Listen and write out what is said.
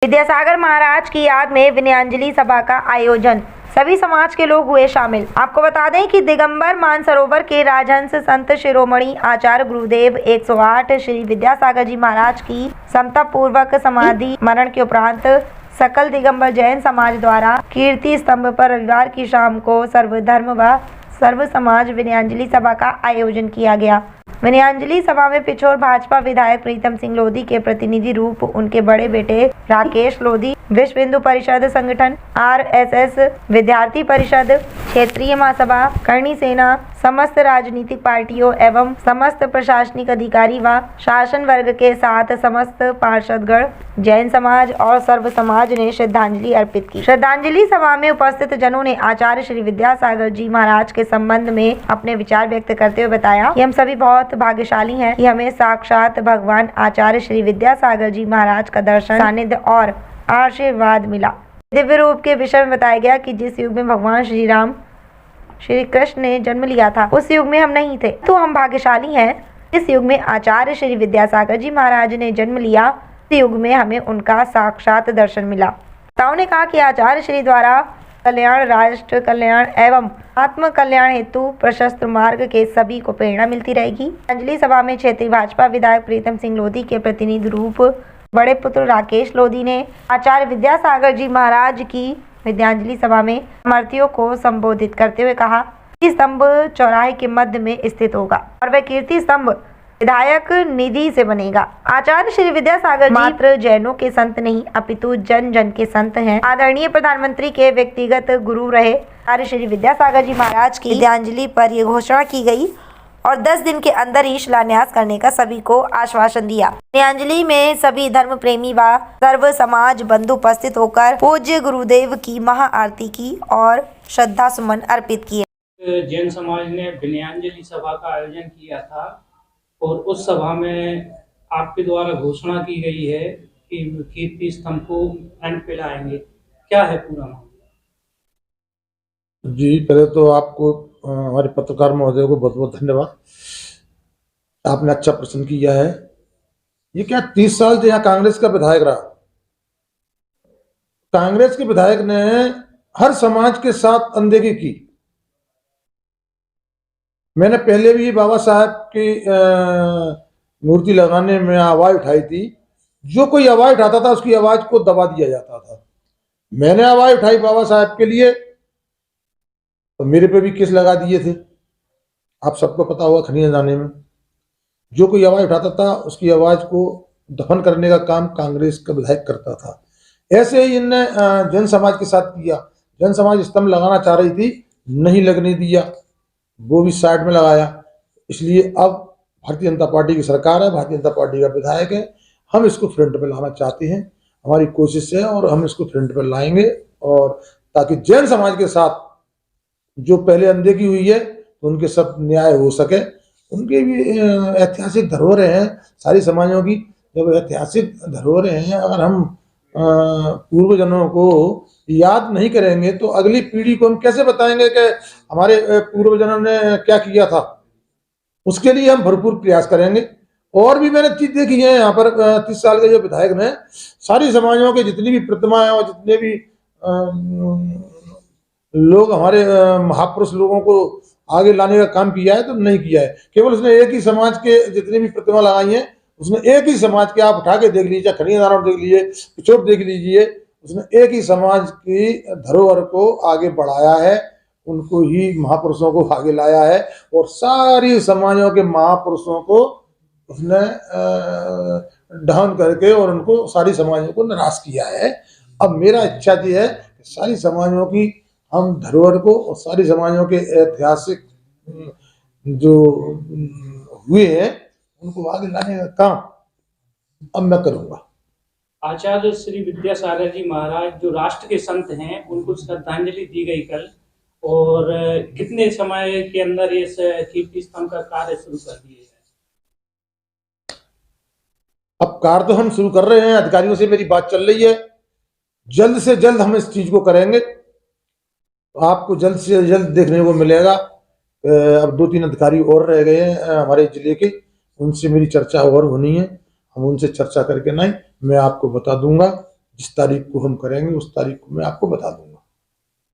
विद्यासागर महाराज की याद में विनयाञ्जलि सभा का आयोजन, सभी समाज के लोग हुए शामिल। आपको बता दें कि दिगंबर मानसरोवर के राजहंस संत शिरोमणि आचार्य गुरुदेव 108 श्री विद्यासागर जी महाराज की समता पूर्वक समाधि मरण के उपरांत सकल दिगंबर जैन समाज द्वारा कीर्ति स्तंभ पर रविवार की शाम को सर्वधर्म व सर्व समाज विनयाञ्जलि सभा का आयोजन किया गया। विनयाञ्जलि सभा में पिछोर भाजपा विधायक प्रीतम सिंह लोधी के प्रतिनिधि रूप उनके बड़े बेटे राकेश लोधी, विश्व हिंदू परिषद संगठन, RSS विद्यार्थी परिषद, क्षेत्रीय महासभा, करणी सेना, समस्त राजनीतिक पार्टियों एवं समस्त प्रशासनिक अधिकारी व शासन वर्ग के साथ समस्त पार्षदगण, जैन समाज और सर्व समाज ने श्रद्धांजलि अर्पित की। श्रद्धांजलि सभा में उपस्थित जनों ने आचार्य श्री विद्यासागर जी महाराज के संबंध में अपने विचार व्यक्त करते हुए बताया कि हम सभी बहुत भाग्यशाली हैं कि हमें साक्षात भगवान आचार्य श्री विद्यासागर जी महाराज का दर्शन, सानिध्य और आशीर्वाद मिला। दिव्य रूप के विषय में बताया गया कि जिस युग में भगवान श्री राम श्री कृष्ण ने जन्म लिया था उस युग में हम नहीं थे, तो हम भाग्यशाली हैं इस युग में आचार्य श्री विद्यासागर जी महाराज ने जन्म लिया, इस युग में हमें उनका साक्षात दर्शन मिला। नेताओं ने कहा कि आचार्य श्री द्वारा कल्याण, राष्ट्र कल्याण एवं आत्म कल्याण हेतु प्रशस्त मार्ग के सभी को प्रेरणा मिलती रहेगी। श्रद्धांजलि सभा में क्षेत्रीय भाजपा विधायक प्रीतम सिंह लोधी के प्रतिनिधि रूप बड़े पुत्र राकेश लोधी ने आचार्य विद्यासागर जी महाराज की विद्यांजलि सभा में समर्थियों को संबोधित करते हुए कहा कि स्तंभ चौराहे के मध्य में स्थित होगा और वह कीर्ति स्तंभ विधायक निधि से बनेगा। आचार्य श्री विद्यासागर जी मात्र जैनों के संत नहीं अपितु जन जन के संत हैं। आदरणीय प्रधानमंत्री के व्यक्तिगत गुरु रहे आचार्य श्री विद्यासागर जी महाराज की विद्यांजलि पर यह घोषणा की गई और 10 दिन के अंदर ही शिलान्यास करने का सभी को आश्वासन दिया। विद्यांजलि में सभी धर्म प्रेमी व सर्व समाज बंधु उपस्थित होकर पूज्य गुरुदेव की महाआरती की और श्रद्धा सुमन अर्पित किए। जैन समाज ने विनयाञ्जलि सभा का आयोजन किया था और उस सभा में आपके द्वारा घोषणा की गई है कि कीर्ति स्तंभ को फ्रंट पे लाएंगे, क्या है पूरा मामला? जी, पहले तो आपको हमारे पत्रकार महोदय को बहुत बहुत धन्यवाद। आपने अच्छा प्रश्न किया है। ये क्या 30 साल से यहाँ कांग्रेस का विधायक रहा। कांग्रेस के विधायक ने हर समाज के साथ अनदेखी की। मैंने पहले भी बाबा साहब की मूर्ति लगाने में आवाज उठाई थी। जो कोई आवाज उठाता था उसकी आवाज को दबा दिया जाता था। मैंने आवाज उठाई बाबा साहब के लिए तो मेरे पे भी केस लगा दिए थे। आप सबको पता होगा खनिया जाने में जो कोई आवाज उठाता था उसकी आवाज को दफन करने का काम कांग्रेस का विधायक करता था। ऐसे ही इनने जन समाज के साथ किया। जन समाज स्तंभ लगाना चाह रही थी, नहीं लगने दिया, वो भी साइड में लगाया। इसलिए अब भारतीय जनता पार्टी की सरकार है, भारतीय जनता पार्टी का विधायक है, हम इसको फ्रंट पे लाना चाहते हैं। हमारी कोशिश है और हम इसको फ्रंट पे लाएंगे और ताकि जैन समाज के साथ जो पहले अनदेखी हुई है तो उनके सब न्याय हो सके। उनके भी ऐतिहासिक धरोहरें हैं सारी समाजों की। जब ऐतिहासिक धरोहरें हैं, अगर हम पूर्वजनों को याद नहीं करेंगे तो अगली पीढ़ी को हम कैसे बताएंगे कि हमारे पूर्वजनों ने क्या किया था। उसके लिए हम भरपूर प्रयास करेंगे। और भी मैंने चीज देखी है यहाँ पर 30 साल के जो विधायक ने सारी समाजों के जितनी भी प्रतिमाएं और जितने भी लोग हमारे महापुरुष लोगों को आगे लाने का काम किया है तो नहीं किया है। केवल उसने एक ही समाज के जितनी भी प्रतिमा लगाई है उसने एक ही समाज के, आप उठा के देख लीजिए, खनिया दानव देख लीजिए, पिछोर देख लीजिए, उसने एक ही समाज की धरोहर को आगे बढ़ाया है, उनको ही महापुरुषों को आगे लाया है और सारी समाजों के महापुरुषों को उसने डाउन करके और उनको सारी समाजों को निराश किया है। अब मेरा इच्छा ये है कि सारी समाजों की हम धरोहर को और सारी समाजों के ऐतिहासिक जो हुए हैं उनको आगे लाने का काम अब मैं करूंगा। आचार्य श्री विद्यासागर जी महाराज जो राष्ट्र के संत हैं उनको श्रद्धांजलि दी गई कल, और कितने समय के अंदर इस कीर्ति स्तंभ का कार्य शुरू कर दिया जाए? अब कार्य तो हम शुरू कर रहे हैं, अधिकारियों से मेरी बात चल रही है। जल्द से जल्द हम इस चीज को करेंगे, तो आपको जल्द से जल्द देखने को मिलेगा। अब 2-3 अधिकारी और रह गए हैं हमारे जिले के, उनसे मेरी चर्चा और होनी है। हम उनसे चर्चा करके नहीं मैं आपको बता दूंगा जिस तारीख को हम करेंगे उस तारीख को मैं आपको बता दूंगा।